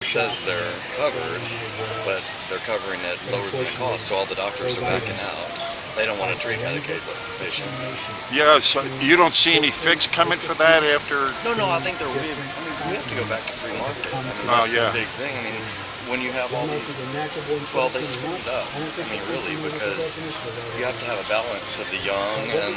says they're covered, but they're covering it lower than the cost, so all the doctors are backing out. They don't want to treat Medicaid patients. Yeah, so you don't see any fix coming for that after? No, I think there will be. I mean, we have to go back to free market. I mean, that's the big thing. I mean, when you have all these, well, they screwed it up. I mean, really, because you have to have a balance of the young and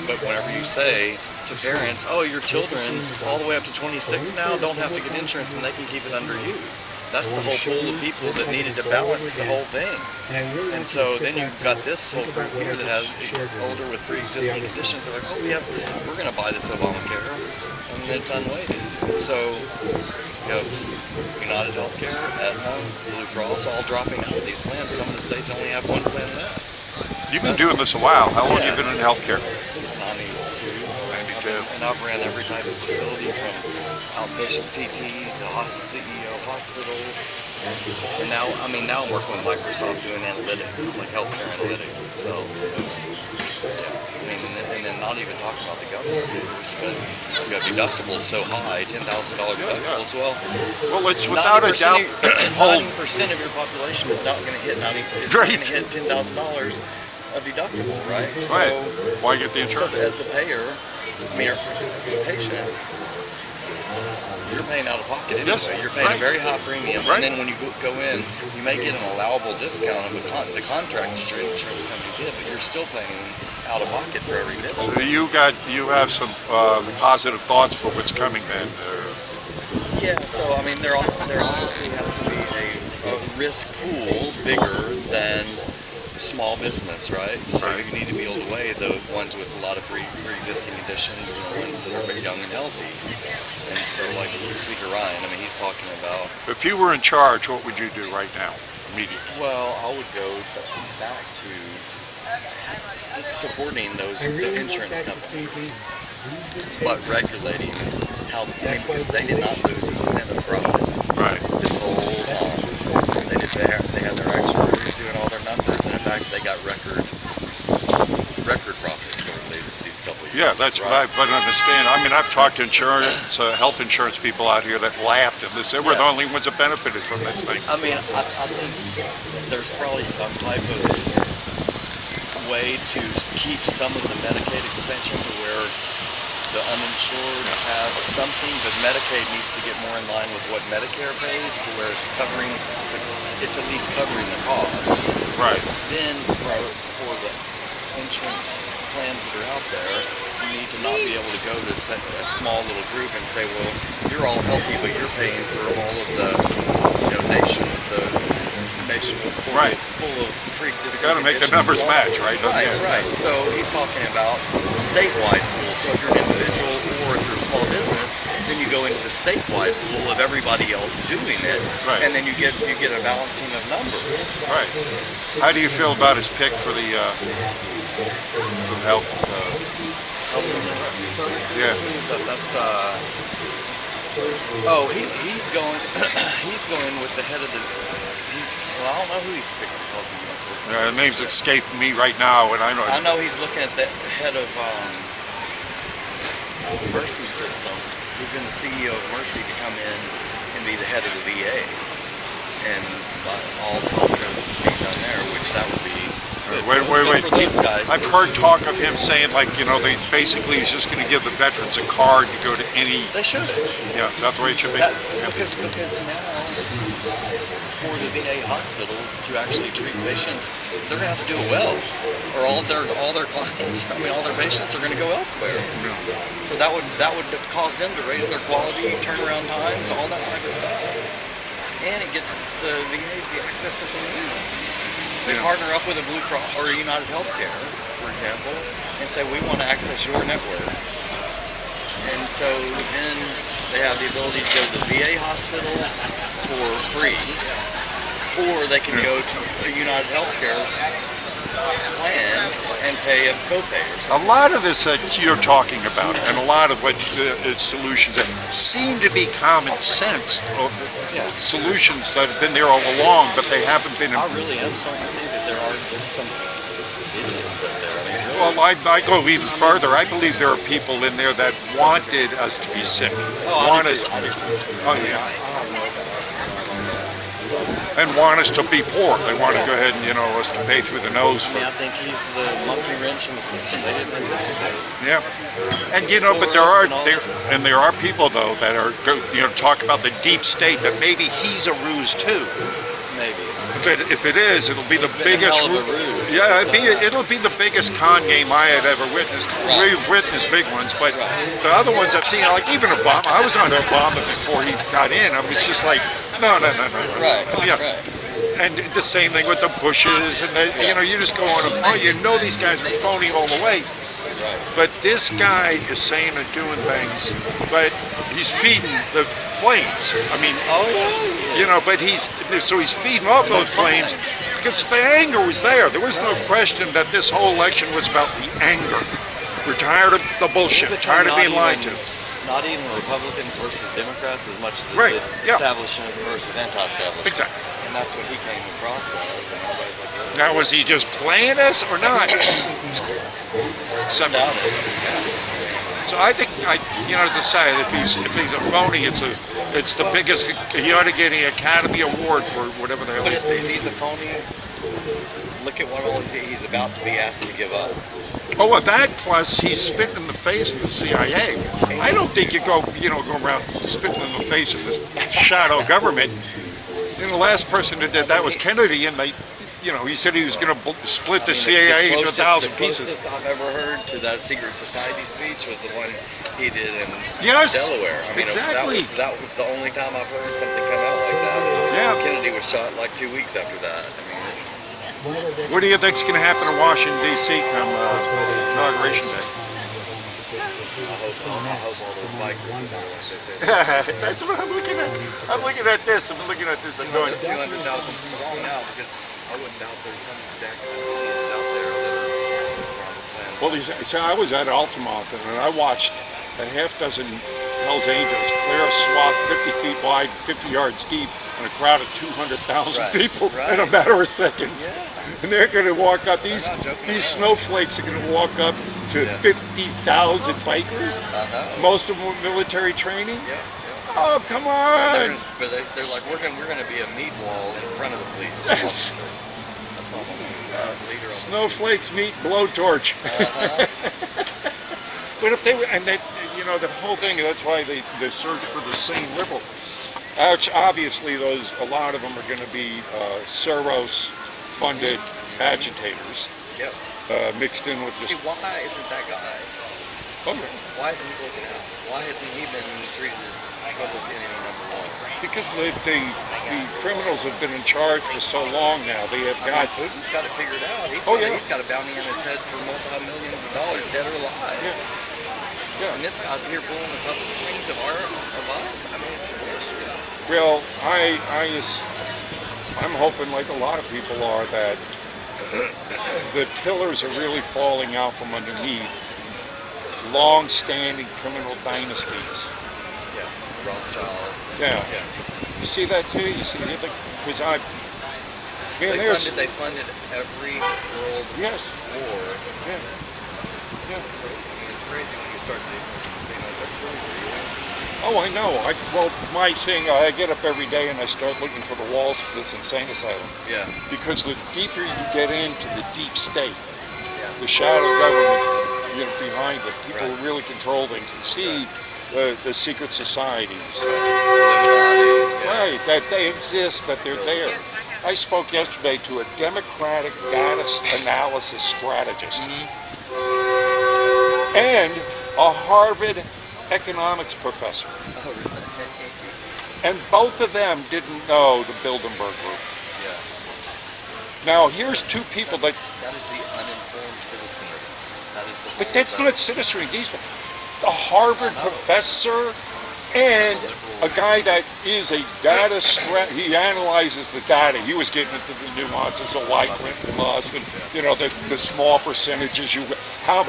but whenever you say to parents, oh, your children all the way up to 26 now don't have to get insurance and they can keep it under you. That's the whole pool of people that needed to balance the whole thing. And so then you've got this whole group here that has older with pre-existing conditions. They're like, oh, we're going to buy this Obamacare, and it's unweighted. And so you have United Healthcare, Aetna, Blue Cross, all dropping out of these plans. Some of the states only have one plan left. You've been doing this a while. How long have you been in healthcare? Since 92. 92. And I've ran every type of facility from outpatient PT to CEO hospital. And now I'm working with Microsoft doing analytics, like healthcare analytics itself. So, yeah. I mean, and then not even talking about the government numbers, but you have deductibles so high, $10,000 deductibles. Well, it's without a doubt. 90% of your population is not going to hit $10,000 of deductible, right? So, why get the insurance? So as the payer, as the patient, you're paying out of pocket anyway. Yes, you're paying a very high premium, and then when you go in, you may get an allowable discount of the contract insurance company did, but you're still paying out of pocket for every visit. So you have some positive thoughts for what's coming then? Yeah. So I mean, there obviously has to be a risk pool bigger than small business, right? So you need to be able to weigh the ones with a lot of pre-existing conditions and the ones that are young and healthy. And so, like Speaker Ryan, I mean, he's talking about. If you were in charge, what would you do right now, immediately? Well, I would go back to supporting the insurance companies, but regulating how. I mean, because they did not lose a cent of profit. Right. This whole time, they had their actuaries doing all their numbers, and in fact, they got record profits over these couple of years. Yeah, that's right. But understand, I mean, I've talked to health insurance people out here that laughed at this. They were the only ones that benefited from this thing. I mean, I think there's probably some type of way to keep some of the Medicaid extension to where the uninsured have something, but Medicaid needs to get more in line with what Medicare pays, to where it's at least covering the cost. Right. Then for the insurance plans that are out there, you need to not be able to go to a small little group and say, well, you're all healthy, but you're paying for all of the nation full of pre-existing. You got to make the numbers match, right? Right. So he's talking about statewide pool. So if you're an individual or if you're a small business, then you go into the statewide pool of everybody else doing it, and then you get a balancing of numbers. Right. How do you feel about his pick for the health? He's going. He's going with the head of the. Well, I don't know who he's picking. The name's escaping me right now, and I know he's looking at the head of Mercy system. He's going the CEO of Mercy to come in and be the head of the VA, and all the health codes being done there, which that would be. Wait. For those guys. I've heard talk of him saying, like, they basically he's just going to give the veterans a card to go to any. They should. Yeah, is that the way it should be? Because now, for the VA hospitals to actually treat patients, they're going to have to do it well, or all their clients, all their patients are going to go elsewhere. So that would cause them to raise their quality, turnaround times, all that type of stuff, and it gets the VAs the access that they need. They partner up with a Blue Cross or a United Healthcare, for example, and say, we want to access your network. And so then they have the ability to go to the VA hospitals for free, or they can go to a United Healthcare plan and pay a copay or something. A lot of this that you're talking about, and a lot of what solutions that seem to be common sense solutions that have been there all along, but they haven't been. I really am starting to think that there are just some idiots out there. Well, I go even further. I believe there are people in there that wanted us to be sick. I do. and want us to be poor. They want to go ahead and, us to pay through the nose for. I think he's the monkey wrench in the system. They didn't anticipate. Yeah, and but there are people though that are talk about the deep state that maybe he's a ruse too. Maybe. If it is, it'll be the biggest. Ruse. Yeah, it'll be the biggest con game I had ever witnessed. Right. We've witnessed big ones, but the other ones I've seen, like even Obama. I was on Obama before he got in. I was just like, no. Right. Yeah. Right. And the same thing with the Bushes, and you just go on. These guys are phony all the way. Right. But this guy is saying and doing things, but he's feeding the flames. I mean, but he's feeding off those flames because the anger was there. There was no question that this whole election was about the anger. We're tired of the bullshit, tired of being lied to. Not even Republicans versus Democrats as much as establishment versus anti-establishment. Exactly. And that's what he came across as. And everybody's like, listen, now, was he just playing us or not? So I think, as I say, if he's a phony, it's the biggest. He ought to get an Academy Award for whatever the hell. But if he's a phony, look at what all he's about to be asked to give up. Oh, well, that plus he's spitting in the face of the CIA. I don't think you go around spitting in the face of this shadow government. The last person that did that was Kennedy, and he said he was going to split the CIA into 1,000 pieces. The closest I've ever heard to that secret society speech was the one he did in Yes, Delaware. I mean, exactly. That was the only time I've heard something come out like that. Yeah. Kennedy was shot like 2 weeks after that. I mean, it's. What do you think's going to happen in Washington, D.C. come inauguration day? I hope all those bikers are there, like they say. That's what I'm looking at. I'm looking at this. I'm going. 200,000 strong now, because I wouldn't doubt there's some Jack Indians out there that are Well, so I was at Altamont, and I watched a half dozen Hells Angels clear a swath 50 feet wide, 50 yards deep, and a crowd of 200,000 people in a matter of seconds. Yeah. And they're going to walk up. These snowflakes are going to walk up to 50,000 bikers. Most of them with military training. Oh, come on! They're like, we're going to be a meat wall in front of the police. Yes. That's all Snowflakes meet blowtorch. But if they were, and they, the whole thing, that's why they search for the same liberal. Obviously, a lot of them are going to be Soros-funded agitators. Yep. Mixed in with this. See, why isn't that guy? Okay. Why isn't he looking out? Why hasn't he been treated as public enemy number one? Because the criminals have been in charge for so long now. They have got. Putin's got it figured out. He's got a bounty on his head for multi-millions of dollars, dead or alive. Yeah. And this guy's here pulling the puppet strings of us. I mean, it's bullshit. Well, I'm hoping, like a lot of people are, that the pillars are really falling out from underneath long-standing criminal dynasties. Yeah, Rothschilds. Yeah. You see that too? You see, because they funded every world war. Yeah. It's crazy. I mean, it's crazy when you start thinking that's really real. Oh, I know. My thing, I get up every day and I start looking for the walls of this insane asylum. Yeah. Because the deeper you get into the deep state, the shadow government, behind it, people who really control things and see the secret societies. Right, that they exist, that they're there. I spoke yesterday to a Democratic data analysis strategist and a Harvard economics professor. Oh, really? And both of them didn't know the Bilderberg Group. Yeah. Now, here's two people that is the uninformed citizenry. But that's not citizenry. The Harvard professor and a guy that is a data he analyzes the data. He was getting into the nuances of like and loss and the small percentages well,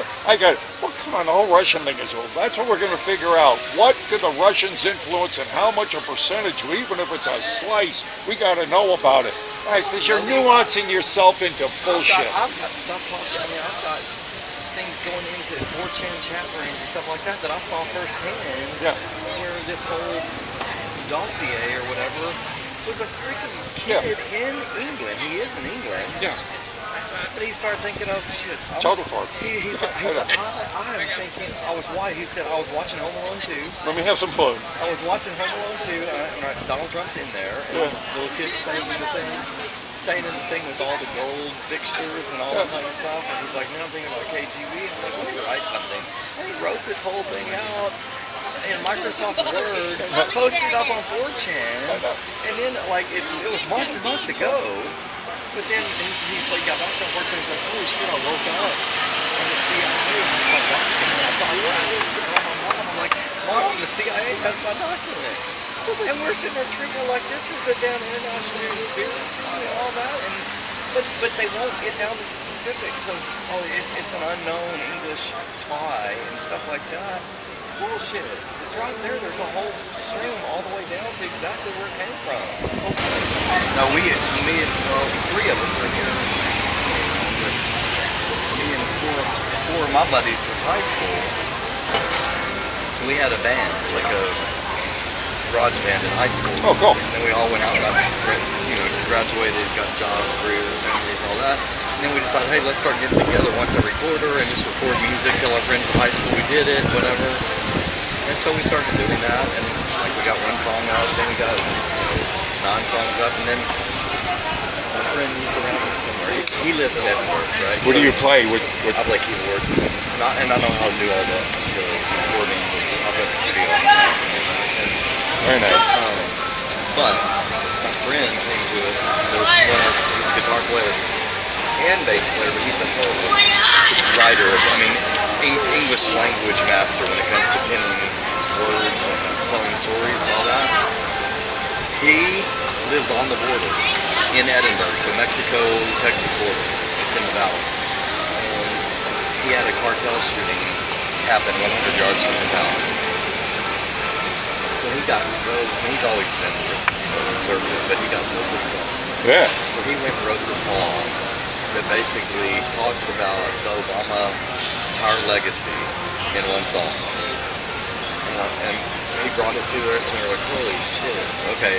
come on, the whole Russian thing is that's what we're going to figure out. What do the Russians influence and how much a percentage, even if it's a slice, we got to know about it. I says you're nuancing yourself into bullshit. I've got stuff talking. I mean, I've got things going into 4chan chat rooms and stuff like that I saw firsthand. Yeah. Where this whole dossier or whatever was a freaking Yeah. kid in England. He is in England. Yeah. But he started thinking of shit. Total farm. He's like, I'm thinking, he said, I was watching Home Alone 2. Let me have some fun. I was watching Home Alone 2, and Donald Trump's in there, and the little kid staying in the thing with all the gold fixtures and all that kind of stuff. And he's like, man, I'm thinking about KGB. I'm like, let me write something. And he wrote this whole thing out in Microsoft Word, posted it up on 4chan, and then like it was months and months ago. But then he's like, got back on 4chan. He's like, holy shit, I woke up and the CIA has my document. I thought, what? I'm like, Mom, the CIA has my document. And we're sitting there treating it like this is a damn international conspiracy and all that. And but they won't get down to the specifics of, it's an unknown English spy and stuff like that. Bullshit. It's right there. There's a whole stream all the way down to exactly where it came from. Now me and three of us are here. Me and four of my buddies from high school. We had a band, like a garage band in high school. Oh, cool. And then we all went out and graduated, got jobs, careers, families, all that. And then we decided, hey, let's start getting together once every quarter and just record music, tell our friends in high school we did it, whatever. And so we started doing that, and like we got one song out, then we got 9 songs up, and then my friend moved around somewhere. He lives in Edinburgh, right? What do you play? What? I play keyboards, and I know how to do all the recording. I've got the studio. Very nice. But my friend came to us. He's a guitar player and bass player, but he's a writer. English language master when it comes to penning words and telling stories and all that. He lives on the border in Edinburgh, so Mexico-Texas border. It's in the valley. And he had a cartel shooting happen 100 yards from his house. So he got he's always been conservative, but he got so pissed off. Yeah. Where he went and wrote the song that basically talks about the Obama entire legacy in one song. And he brought it to us, and we're like, holy shit. Okay.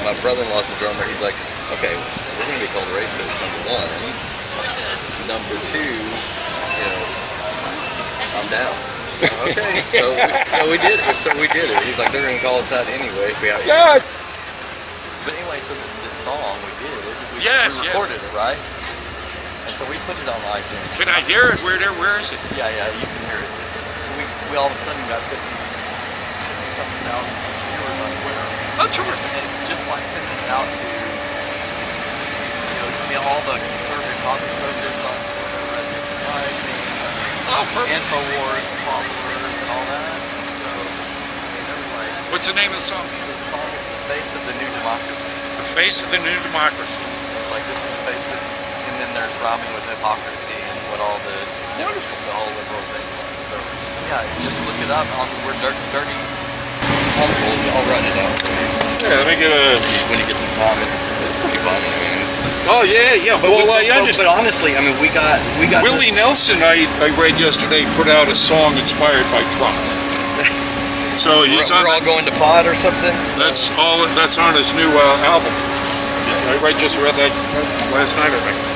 My brother-in-law's the drummer. He's like, okay, we're going to be called racist, number 1. Number 2, I'm down. Okay, so we did it. He's like, they're gonna call us that anyway. Yeah. But anyway, so this song we did, we recorded it, right? And so we put it on iTunes. Can I hear it? Where is it? Yeah, you can hear it. So we all of a sudden got 50-something thousand viewers on Twitter. Oh, sure. And just like sending it out to all the conservatives on Twitter, Rising. Oh, perfect. InfoWars, followers, and all that. So, everybody. What's the name of the song? The song is The Face of the New Democracy. The Face of the New Democracy. Like, this is the face that, and then there's rhyming with hypocrisy and what all the whole liberal thing was. So, yeah, just look it up. We're dirty articles. I'll write it out. Yeah, let me get a... When you get some comments, it's pretty fun. Oh yeah. But honestly, we got Willie Nelson. I read yesterday put out a song inspired by Trump. So we're all going to pod or something. That's on his new album. I just read that last night, I think.